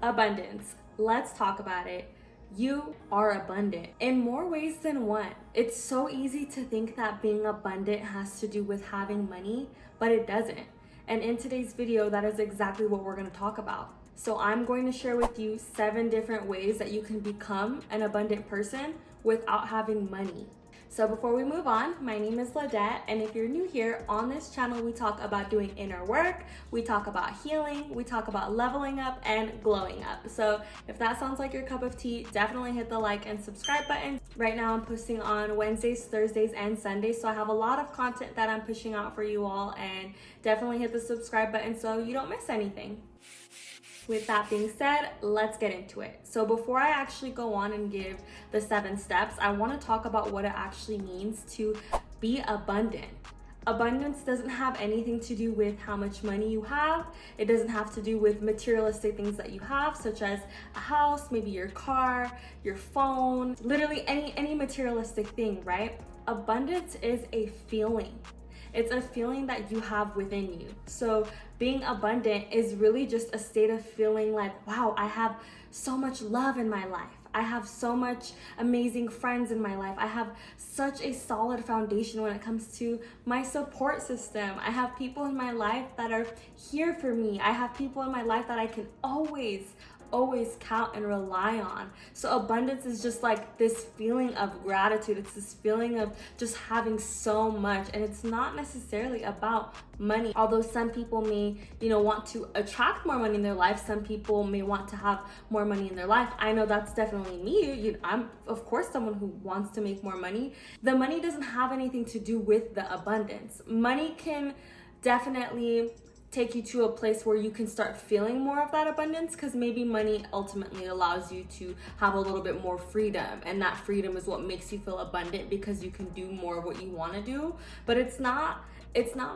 Abundance. Let's talk about it. You are abundant in more ways than one. It's so easy to think that being abundant has to do with having money, but it doesn't. And in today's video, that is exactly what we're going to talk about. So I'm going to share with you 7 different ways that you can become an abundant person without having money. So before we move on, my name is Ladette, and if you're new here, on this channel we talk about doing inner work, we talk about healing, we talk about leveling up and glowing up. So if that sounds like your cup of tea, definitely hit the like and subscribe button. Right now I'm posting on Wednesdays, Thursdays, and Sundays, so I have a lot of content that I'm pushing out for you all, and definitely hit the subscribe button so you don't miss anything. With that being said, let's get into it. So before I actually go on and give the 7 steps, I want to talk about what it actually means to be abundant. Abundance doesn't have anything to do with how much money you have. It doesn't have to do with materialistic things that you have, such as a house, maybe your car, your phone, literally any materialistic thing, right? Abundance is a feeling. It's a feeling that you have within you. So being abundant is really just a state of feeling like, wow, I have so much love in my life. I have so much amazing friends in my life. I have such a solid foundation when it comes to my support system. I have people in my life that are here for me. I have people in my life that I can always count and rely on. So abundance is just like this feeling of gratitude. It's this feeling of just having so much, and it's not necessarily about money. Although some people may, want to attract more money in their life, some people may want to have more money in their life. I know that's definitely me. I'm of course someone who wants to make more money. The money doesn't have anything to do with the abundance. Money can definitely take you to a place where you can start feeling more of that abundance, because maybe money ultimately allows you to have a little bit more freedom, and that freedom is what makes you feel abundant because you can do more of what you want to do. But it's not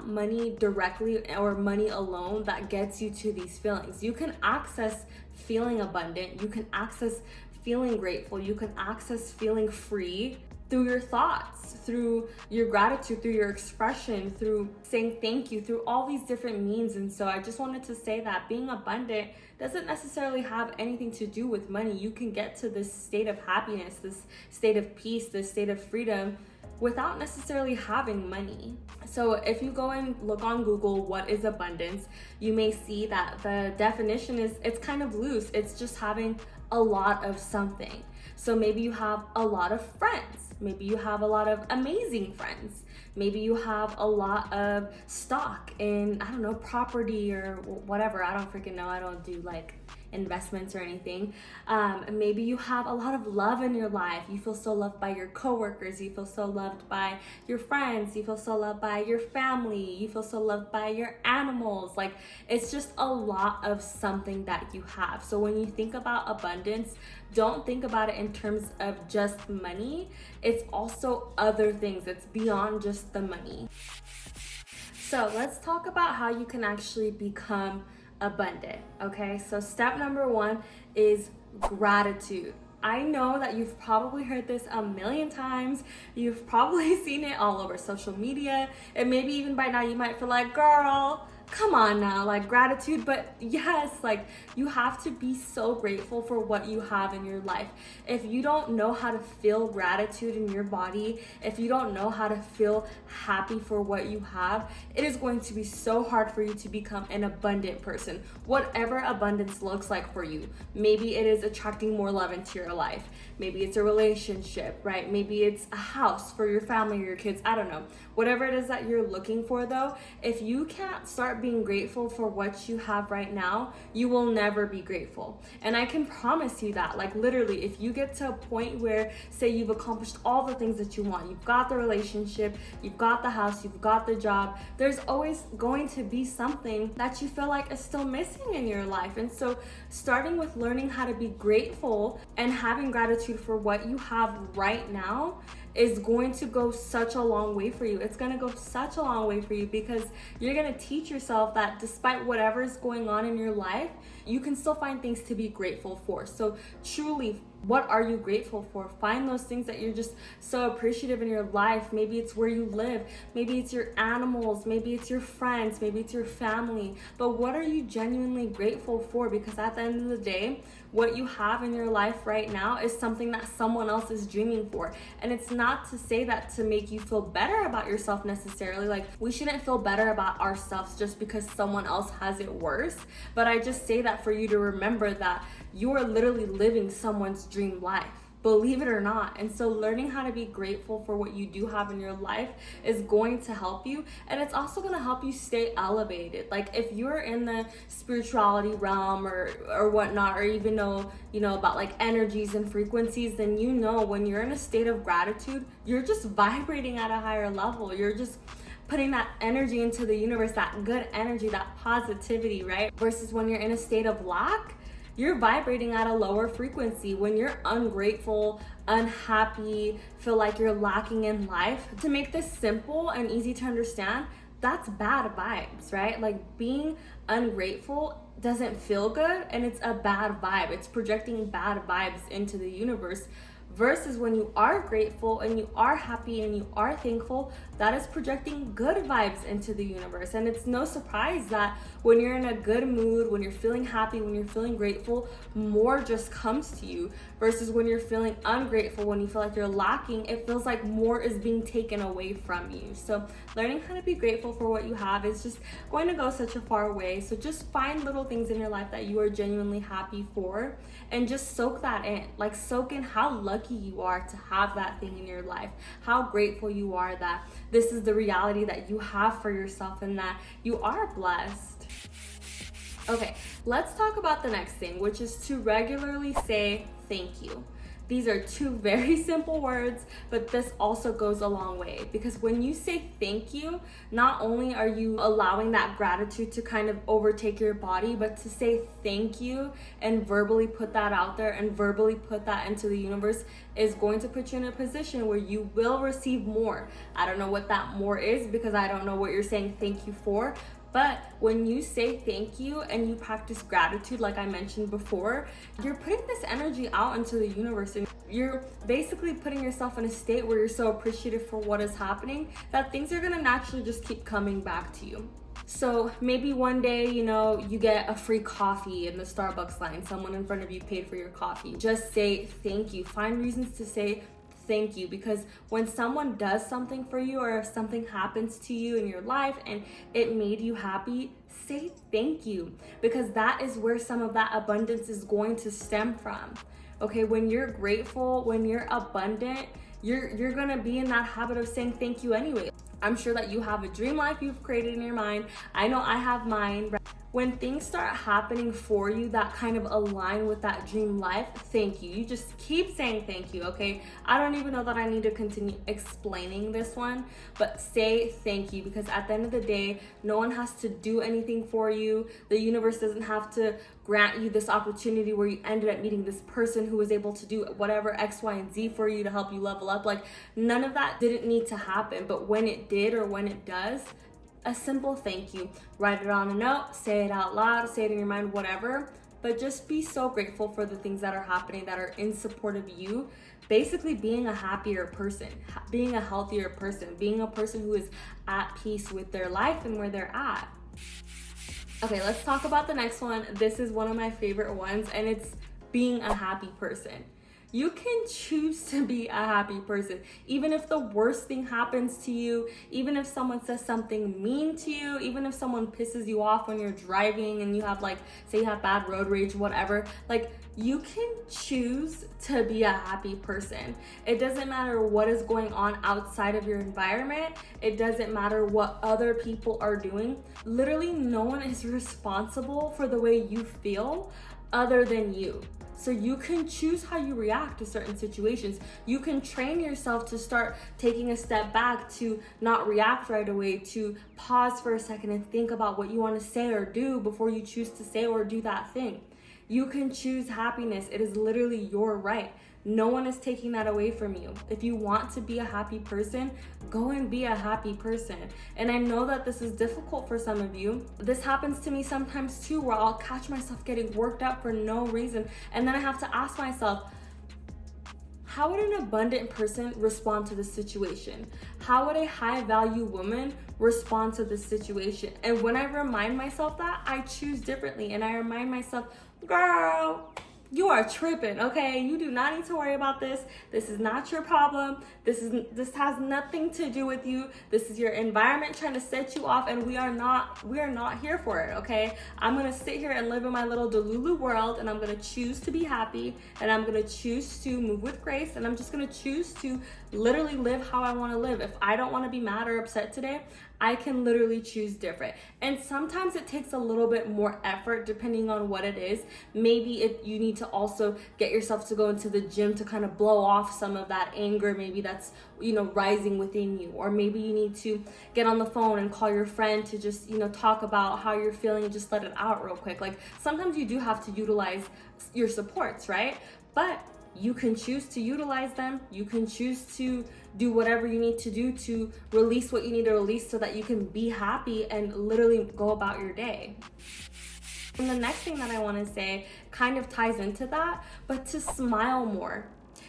money directly or money alone that gets you to these feelings. You can access feeling abundant, you can access feeling grateful, you can access feeling free through your thoughts, through your gratitude, through your expression, through saying thank you, through all these different means. And so I just wanted to say that being abundant doesn't necessarily have anything to do with money. You can get to this state of happiness, this state of peace, this state of freedom without necessarily having money. So if you go and look on Google, what is abundance, you may see that the definition it's kind of loose. It's just having a lot of something. So maybe you have a lot of friends. Maybe you have a lot of amazing friends. Maybe you have a lot of stock in, property or whatever. I don't freaking know. I don't do like investments or anything. Maybe you have a lot of love in your life. You feel so loved by your coworkers. You feel so loved by your friends. You feel so loved by your family. You feel so loved by your animals. Like, it's just a lot of something that you have. So when you think about abundance, don't think about it in terms of just money. It's also other things. It's beyond just the money. So let's talk about how you can actually become abundant. Okay, so step number 1 is gratitude. I know that you've probably heard this a million times. You've probably seen it all over social media, and maybe even by now you might feel like, girl, come on now, like gratitude. But yes, like you have to be so grateful for what you have in your life. If you don't know how to feel gratitude in your body, if you don't know how to feel happy for what you have, it is going to be so hard for you to become an abundant person. Whatever abundance looks like for you. Maybe it is attracting more love into your life. Maybe it's a relationship, right? Maybe it's a house for your family or your kids. I don't know. Whatever it is that you're looking for though, if you can't start being grateful for what you have right now, you will never be grateful. And I can promise you that, like literally, if you get to a point where, say, you've accomplished all the things that you want, you've got the relationship, you've got the house, you've got the job, there's always going to be something that you feel like is still missing in your life. And so starting with learning how to be grateful and having gratitude for what you have right now is going to go such a long way for you. It's going to go such a long way for you because you're going to teach yourself that despite whatever's going on in your life, you can still find things to be grateful for. So truly, what are you grateful for? Find those things that you're just so appreciative in your life. Maybe it's where you live. Maybe it's your animals. Maybe it's your friends. Maybe it's your family. But what are you genuinely grateful for? Because at the end of the day, what you have in your life right now is something that someone else is dreaming for. And it's not to say that to make you feel better about yourself necessarily. Like, we shouldn't feel better about ourselves just because someone else has it worse. But I just say that for you to remember that you are literally living someone's dream life, believe it or not. And so learning how to be grateful for what you do have in your life is going to help you, and it's also going to help you stay elevated. Like, if you're in the spirituality realm or whatnot, or even know about like energies and frequencies, then when you're in a state of gratitude, you're just vibrating at a higher level. You're just putting that energy into the universe, that good energy, that positivity, right? Versus when you're in a state of lack, you're vibrating at a lower frequency. When you're ungrateful, unhappy, feel like you're lacking in life, to make this simple and easy to understand, that's bad vibes, right? Like, being ungrateful doesn't feel good, and it's a bad vibe. It's projecting bad vibes into the universe. Versus when you are grateful and you are happy and you are thankful, that is projecting good vibes into the universe. And it's no surprise that when you're in a good mood, when you're feeling happy, when you're feeling grateful, more just comes to you. Versus when you're feeling ungrateful, when you feel like you're lacking, it feels like more is being taken away from you. So learning how to be grateful for what you have is just going to go such a far way. So just find little things in your life that you are genuinely happy for and just soak that in. Like, soak in how lucky you are to have that thing in your life, how grateful you are that this is the reality that you have for yourself and that you are blessed. Okay, let's talk about the next thing, which is to regularly say thank you. These are two very simple words, but this also goes a long way, because when you say thank you, not only are you allowing that gratitude to kind of overtake your body, but to say thank you and verbally put that out there and verbally put that into the universe is going to put you in a position where you will receive more. I don't know what that more is because I don't know what you're saying thank you for. But when you say thank you and you practice gratitude, like I mentioned before, you're putting this energy out into the universe, and you're basically putting yourself in a state where you're so appreciative for what is happening that things are gonna naturally just keep coming back to you. So maybe one day, you get a free coffee in the Starbucks line. Someone in front of you paid for your coffee. Just say thank you. Find reasons to say thank you, because when someone does something for you, or if something happens to you in your life and it made you happy, say thank you, because that is where some of that abundance is going to stem from. Okay, when you're grateful, when you're abundant, you're gonna be in that habit of saying thank you anyway. I'm sure that you have a dream life you've created in your mind. I know I have mine. When things start happening for you that kind of align with that dream life, thank you. You just keep saying thank you, okay? I don't even know that I need to continue explaining this one, but say thank you, because at the end of the day, no one has to do anything for you. The universe doesn't have to grant you this opportunity where you ended up meeting this person who was able to do whatever X, Y, and Z for you to help you level up. Like, none of that didn't need to happen, but when it did, or when it does, a simple thank you. Write it on a note, say it out loud, say it in your mind, whatever. But just be so grateful for the things that are happening that are in support of you. Basically being a happier person, being a healthier person, being a person who is at peace with their life and where they're at. Okay, let's talk about the next one. This is one of my favorite ones, and it's being a happy person. You can choose to be a happy person. Even if the worst thing happens to you, even if someone says something mean to you, even if someone pisses you off when you're driving and you have, like, say you have bad road rage, whatever, like, you can choose to be a happy person. It doesn't matter what is going on outside of your environment. It doesn't matter what other people are doing. Literally, no one is responsible for the way you feel other than you. So you can choose how you react to certain situations. You can train yourself to start taking a step back, to not react right away, to pause for a second and think about what you want to say or do before you choose to say or do that thing. You can choose happiness. It is literally your right. No one is taking that away from you. If you want to be a happy person, go and be a happy person. And I know that this is difficult for some of you. This happens to me sometimes too, where I'll catch myself getting worked up for no reason. And then I have to ask myself, how would an abundant person respond to this situation? How would a high value woman respond to this situation? And when I remind myself that, I choose differently. And I remind myself, girl, you are tripping, okay? You do not need to worry about this. This is not your problem. This has nothing to do with you. This is your environment trying to set you off, and we are not here for it, okay? I'm gonna sit here and live in my little Delulu world, and I'm gonna choose to be happy, and I'm gonna choose to move with grace, and I'm just gonna choose to literally live how I wanna live. If I don't wanna be mad or upset today, I can literally choose different. And sometimes it takes a little bit more effort depending on what it is. Maybe if you need to also get yourself to go into the gym to kind of blow off some of that anger, maybe that's, rising within you. Or maybe you need to get on the phone and call your friend to just, talk about how you're feeling and just let it out real quick. Like sometimes you do have to utilize your supports, right? But you can choose to utilize them. You can choose to do whatever you need to do to release what you need to release so that you can be happy and literally go about your day. And the next thing that I want to say kind of ties into that, but to smile more.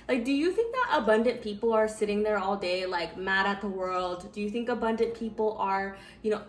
Like, do you think that abundant people are sitting there all day, like mad at the world? Do you think abundant people are,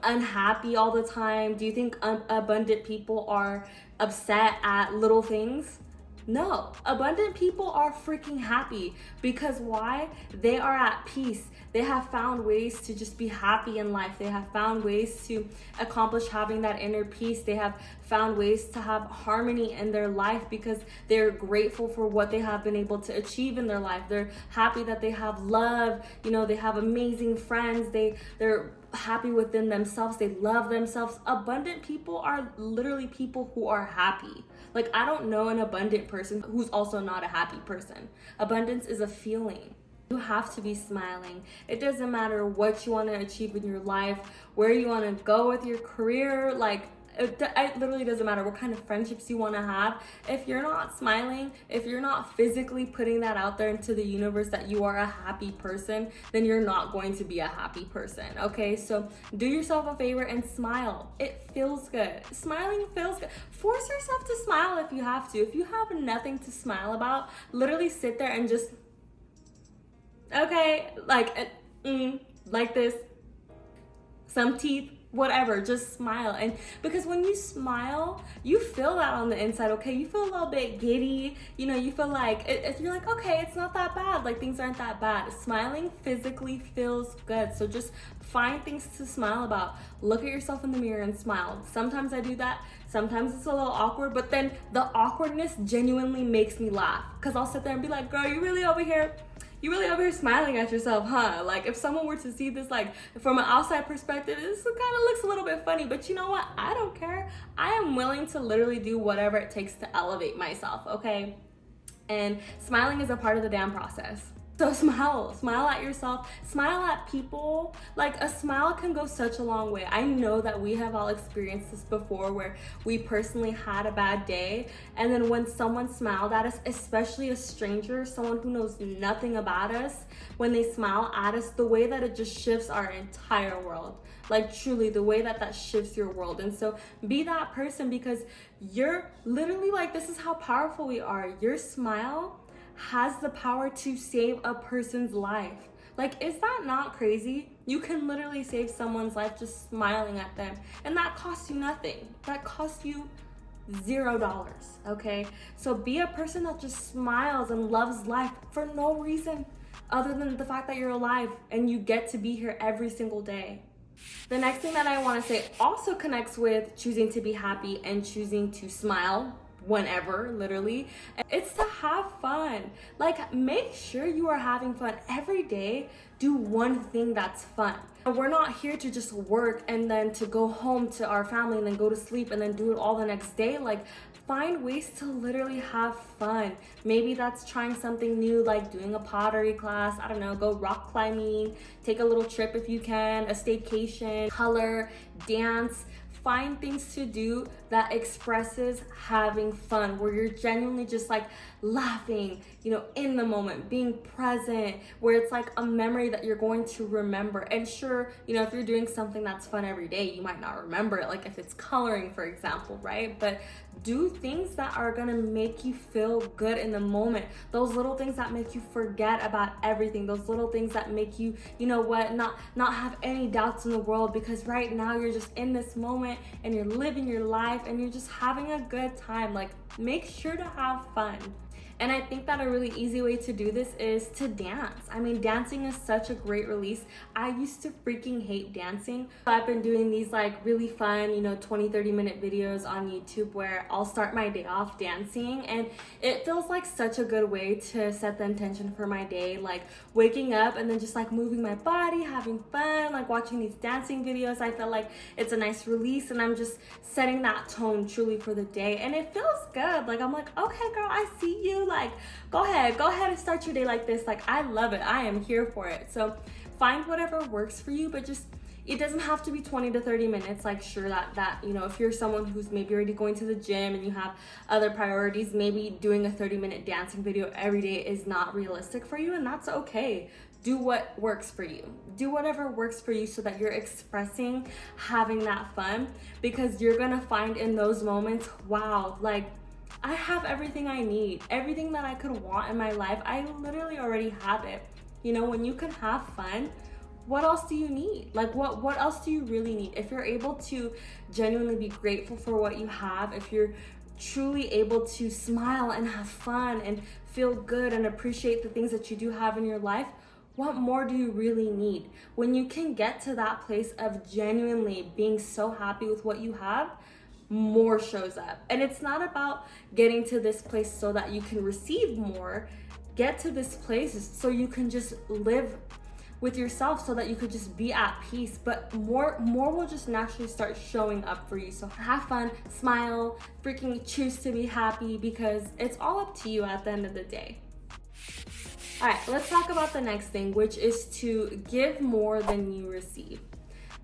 unhappy all the time? Do you think abundant people are upset at little things? No, abundant people are freaking happy because why? They are at peace. They have found ways to just be happy in life. They have found ways to accomplish having that inner peace. They have found ways to have harmony in their life because they're grateful for what they have been able to achieve in their life. They're happy that they have love. They have amazing friends. They're happy within themselves. They love themselves. Abundant people are literally people who are happy. Like, I don't know an abundant person who's also not a happy person. Abundance is a feeling. You have to be smiling. It doesn't matter what you want to achieve in your life, where you want to go with your career. Like, it literally doesn't matter what kind of friendships you want to have. If you're not smiling, if you're not physically putting that out there into the universe that you are a happy person, then you're not going to be a happy person, okay? So do yourself a favor and smile. It feels good. Smiling feels good. Force yourself to smile if you have to. If you have nothing to smile about, literally sit there and just, okay, like this, some teeth, whatever, just smile. And because when you smile, you feel that on the inside, okay? You feel a little bit giddy, you feel like you're like, okay, it's not that bad, like things aren't that bad. Smiling physically feels good. So just find things to smile about. Look at yourself in the mirror and smile. Sometimes I do that. Sometimes it's a little awkward, but then the awkwardness genuinely makes me laugh because I'll sit there and be like, girl, you really over here smiling at yourself, huh? Like, if someone were to see this, like, from an outside perspective, this kind of looks a little bit funny, but you know what? I don't care. I am willing to literally do whatever it takes to elevate myself, okay? And smiling is a part of the damn process. So smile at yourself, smile at people. Like, a smile can go such a long way. I know that we have all experienced this before where we personally had a bad day, and then when someone smiled at us, especially a stranger, someone who knows nothing about us, when they smile at us, the way that it just shifts our entire world. Like, truly, the way that shifts your world. And so be that person because you're literally, like, this is how powerful we are. Your smile has the power to save a person's life. Like, is that not crazy? You can literally save someone's life just smiling at them, and that costs you nothing. That costs you $0, okay? So be a person that just smiles and loves life for no reason other than the fact that you're alive and you get to be here every single day. The next thing that I want to say also connects with choosing to be happy and choosing to smile whenever, literally. It's to have fun. Like, make sure you are having fun every day. Do one thing that's fun. We're not here to just work and then to go home to our family and then go to sleep and then do it all the next day. Like, find ways to literally have fun. Maybe that's trying something new, like doing a pottery class. I don't know, go rock climbing, take a little trip if you can, a staycation, color, dance. find things to do that expresses having fun, where you're genuinely just like laughing, you know, in the moment, being present, where it's like a memory that you're going to remember. And sure, you know, if you're doing something that's fun every day, you might not remember it, like if it's coloring, for example, right? But do things that are gonna make you feel good in the moment. Those little things that make you forget about everything. Those little things that make you, you know what, not have any doubts in the world, because right now you're just in this moment and you're living your life and you're just having a good time. Like, make sure to have fun. And I think that a really easy way to do this is to dance. I mean, dancing is such a great release. I used to freaking hate dancing. I've been doing these like really fun, you know, 20-30 minute videos on YouTube where I'll start my day off dancing, and it feels like such a good way to set the intention for my day, like waking up and then just like moving my body, having fun, like watching these dancing videos. I feel like it's a nice release, and I'm just setting that tone truly for the day, and it feels good. Like, I'm like, okay girl, I see you. Like, go ahead and start your day like this. Like, I love it. I am here for it. So find whatever works for you, but just, it doesn't have to be 20 to 30 minutes. Like, sure, that you know, if you're someone who's maybe already going to the gym and you have other priorities, maybe doing a 30-minute dancing video every day is not realistic for you, and that's okay. Do what works for you. Do whatever works for you so that you're expressing having that fun, because you're gonna find in those moments, wow, like, I have everything I need. Everything that I could want in my life, I literally already have it. You know, when you can have fun, what else do you need? Like, what else do you really need? If you're able to genuinely be grateful for what you have, if you're truly able to smile and have fun and feel good and appreciate the things that you do have in your life, what more do you really need? When you can get to that place of genuinely being so happy with what you have, more shows up. And it's not about getting to this place so that you can receive more. Get to this place so you can just live with yourself, so that you could just be at peace. But more will just naturally start showing up for you. So have fun, smile, freaking choose to be happy, because it's all up to you at the end of the day. All right, let's talk about the next thing, which is to give more than you receive.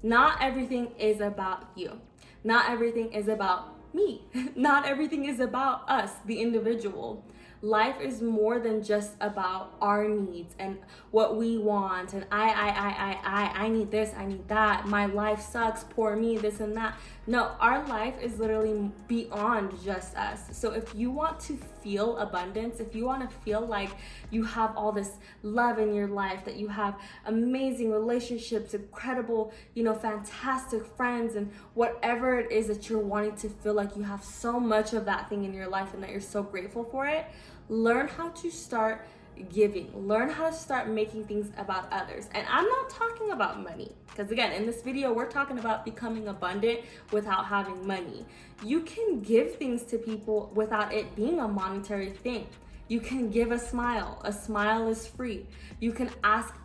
Not everything is about you. Not everything is about me. Not everything is about us, the individual. Life is more than just about our needs and what we want, and I need this, I need that, my life sucks, poor me, this and that. No, our life is literally beyond just us. So if you want to feel abundance, if you want to feel like you have all this love in your life, that you have amazing relationships, incredible, you know, fantastic friends, and whatever it is that you're wanting to feel like you have so much of that thing in your life and that you're so grateful for it, learn how to start giving. Learn how to start making things about others. And I'm not talking about money, because again, in this video, we're talking about becoming abundant without having money. You can give things to people without it being a monetary thing. You can give a smile. A smile is free. You can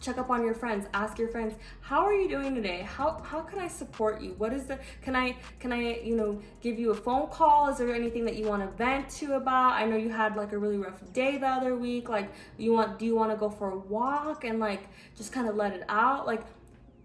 check up on your friends, ask your friends, how are you doing today? How can I support you? What is can I, you know, give you a phone call? Is there anything that you want to vent to about? I know you had like a really rough day the other week. Like, do you want to go for a walk and like just kind of let it out? Like,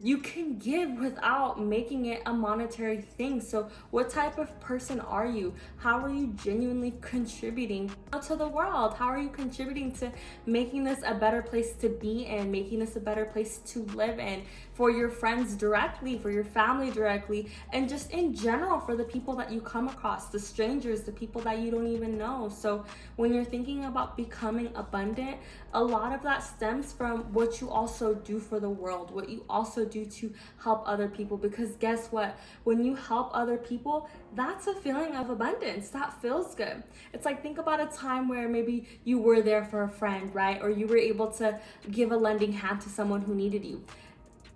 you can give without making it a monetary thing. So what type of person are you? How are you genuinely contributing to the world? How are you contributing to making this a better place to be in, making this a better place to live in, for your friends directly, for your family directly, and just in general for the people that you come across, the strangers, the people that you don't even know. So when you're thinking about becoming abundant, a lot of that stems from what you also do for the world, what you also do to help other people. Because guess what? When you help other people, that's a feeling of abundance. That feels good. It's like, think about a time where maybe you were there for a friend, right? Or you were able to give a lending hand to someone who needed you.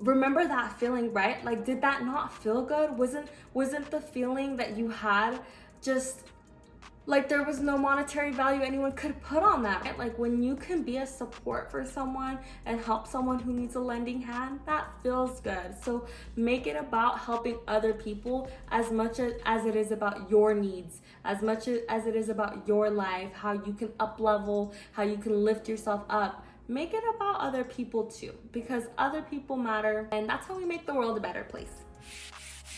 Remember that feeling, right? Like, did that not feel good? Wasn't the feeling that you had just like there was no monetary value anyone could put on that, right? Like, when you can be a support for someone and help someone who needs a lending hand, that feels good. So make it about helping other people as much as it is about your needs, as much as it is about your life, how you can up level, how you can lift yourself up. Make it about other people too, because other people matter, and that's how we make the world a better place.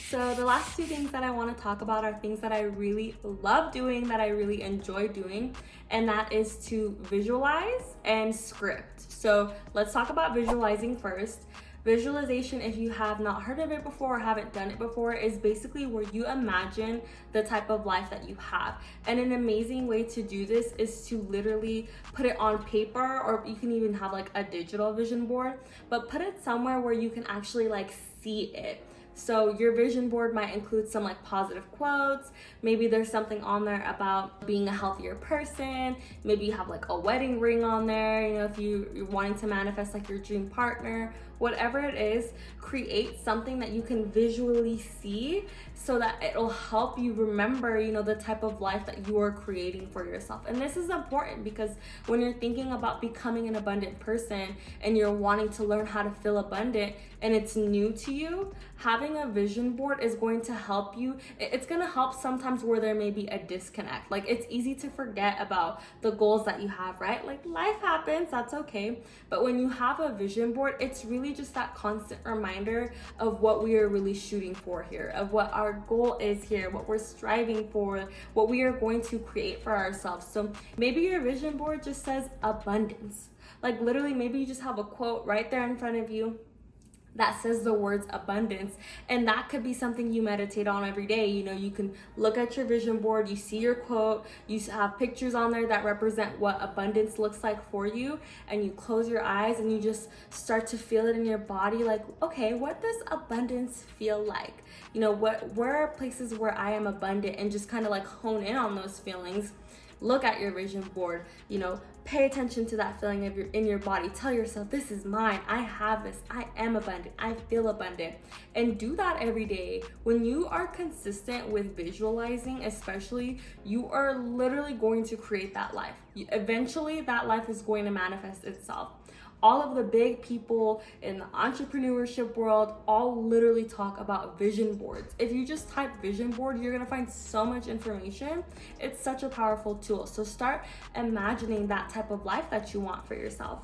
So the last two things that I want to talk about are things that I really love doing, that I really enjoy doing, and that is to visualize and script. So let's talk about visualizing first. Visualization, if you have not heard of it before or haven't done it before, is basically where you imagine the type of life that you have. And an amazing way to do this is to literally put it on paper, or you can even have like a digital vision board, but put it somewhere where you can actually like see it. So your vision board might include some like positive quotes. Maybe there's something on there about being a healthier person. Maybe you have like a wedding ring on there. You know, if you're wanting to manifest like your dream partner, whatever it is, create something that you can visually see so that it'll help you remember, you know, the type of life that you are creating for yourself. And this is important because when you're thinking about becoming an abundant person and you're wanting to learn how to feel abundant and it's new to you, having a vision board is going to help you. It's going to help sometimes where there may be a disconnect. Like, it's easy to forget about the goals that you have, right? Like, life happens, that's okay. But when you have a vision board, it's really just that constant reminder of what we are really shooting for here, of what our goal is here, what we're striving for, what we are going to create for ourselves. So maybe your vision board just says abundance. Like, literally, maybe you just have a quote right there in front of you that says the words abundance, and that could be something you meditate on every day. You know, you can look at your vision board, you see your quote, you have pictures on there that represent what abundance looks like for you, and you close your eyes and you just start to feel it in your body. Like, okay, what does abundance feel like? You know, where are places where I am abundant, and just kind of like hone in on those feelings. Look at your vision board, you know, pay attention to that feeling in your body. Tell yourself, this is mine. I have this. I am abundant. I feel abundant. And do that every day. When you are consistent with visualizing, especially, you are literally going to create that life. Eventually, that life is going to manifest itself. All of the big people in the entrepreneurship world all literally talk about vision boards. If you just type vision board, you're gonna find so much information. It's such a powerful tool. So start imagining that type of life that you want for yourself.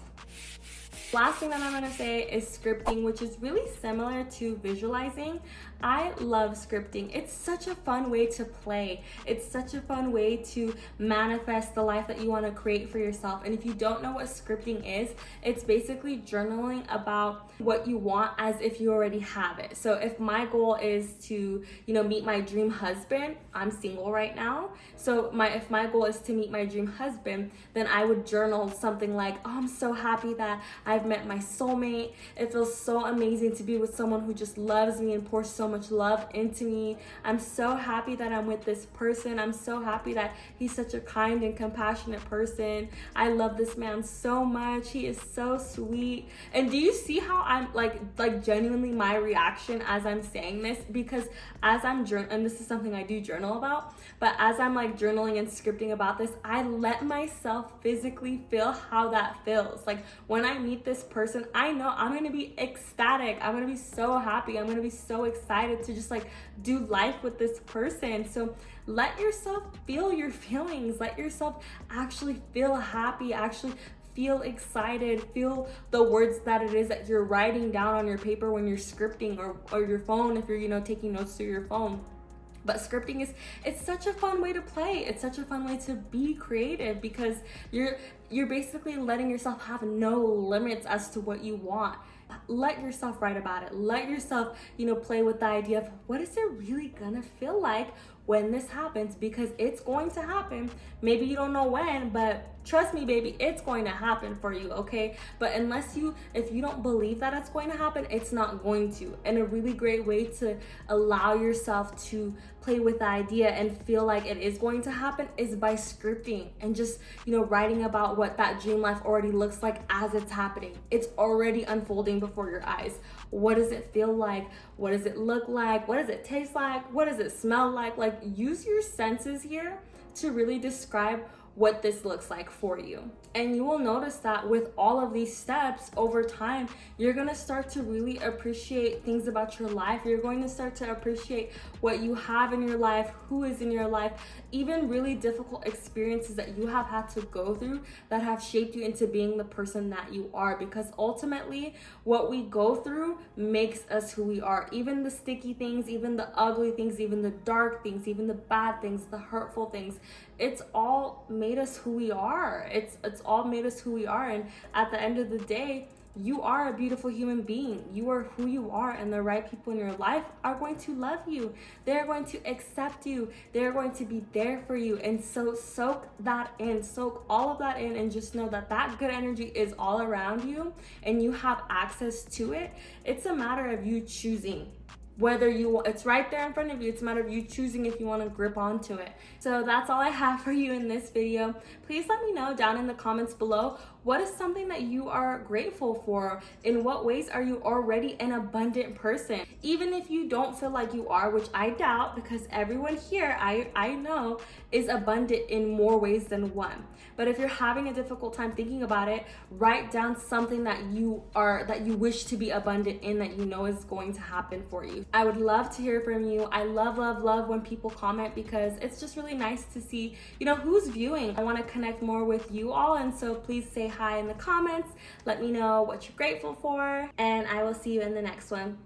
Last thing that I'm gonna say is scripting, which is really similar to visualizing. I love scripting. It's such a fun way to play. It's such a fun way to manifest the life that you want to create for yourself. And if you don't know what scripting is, it's basically journaling about what you want as if you already have it. So if my goal is to, you know, meet my dream husband, I'm single right now. So if my goal is to meet my dream husband, then I would journal something like, oh, I'm so happy that I've met my soulmate. It feels so amazing to be with someone who just loves me and pours so much love into me. I'm so happy that I'm with this person. I'm so happy that he's such a kind and compassionate person. I love this man so much. He is so sweet. And do you see how I'm like genuinely my reaction as I'm saying this? Because as I'm and this is something I do journal about, but as I'm like journaling and scripting about this, I let myself physically feel how that feels. Like, when I meet this person, I know I'm gonna be ecstatic. I'm gonna be so happy. I'm gonna be so excited to just like do life with this person. So let yourself feel your feelings. Let yourself actually feel happy, actually feel excited, feel the words that it is that you're writing down on your paper when you're scripting, or your phone if you're, you know, taking notes through your phone. But scripting it's such a fun way to play. It's such a fun way to be creative, because you're basically letting yourself have no limits as to what you want. Let yourself write about it. Let yourself, you know, play with the idea of what is it really gonna feel like when this happens, because it's going to happen. Maybe you don't know when, but trust me, baby, it's going to happen for you, okay? But if you don't believe that it's going to happen, it's not going to. And a really great way to allow yourself to play with the idea and feel like it is going to happen is by scripting and just, you know, writing about what that dream life already looks like as it's happening. It's already unfolding before your eyes. What does it feel like? What does it look like? What does it taste like? What does it smell like? Like, use your senses here to really describe what this looks like for you. And you will notice that with all of these steps over time, you're gonna start to really appreciate things about your life. You're going to start to appreciate what you have in your life, who is in your life, even really difficult experiences that you have had to go through that have shaped you into being the person that you are. Because ultimately, what we go through makes us who we are. Even the sticky things, even the ugly things, even the dark things, even the bad things, the hurtful things, it's all made us who we are. It's all made us who we are. And at the end of the day, you are a beautiful human being. You are who you are, and the right people in your life are going to love you. They're going to accept you. They're going to be there for you. And so soak that in, soak all of that in, and just know that that good energy is all around you and you have access to it. It's a matter of you choosing. Whether it's right there in front of you, it's a matter of you choosing if you want to grip onto it. So that's all I have for you in this video. Please let me know down in the comments below, what is something that you are grateful for? In what ways are you already an abundant person? Even if you don't feel like you are, which I doubt, because everyone here I know is abundant in more ways than one. But if you're having a difficult time thinking about it, write down something that you wish to be abundant in, that you know is going to happen for you. I would love to hear from you. I love when people comment, because it's just really nice to see, who's viewing. I want to connect more with you all, and so please say hi in the comments. Let me know what you're grateful for, and I will see you in the next one.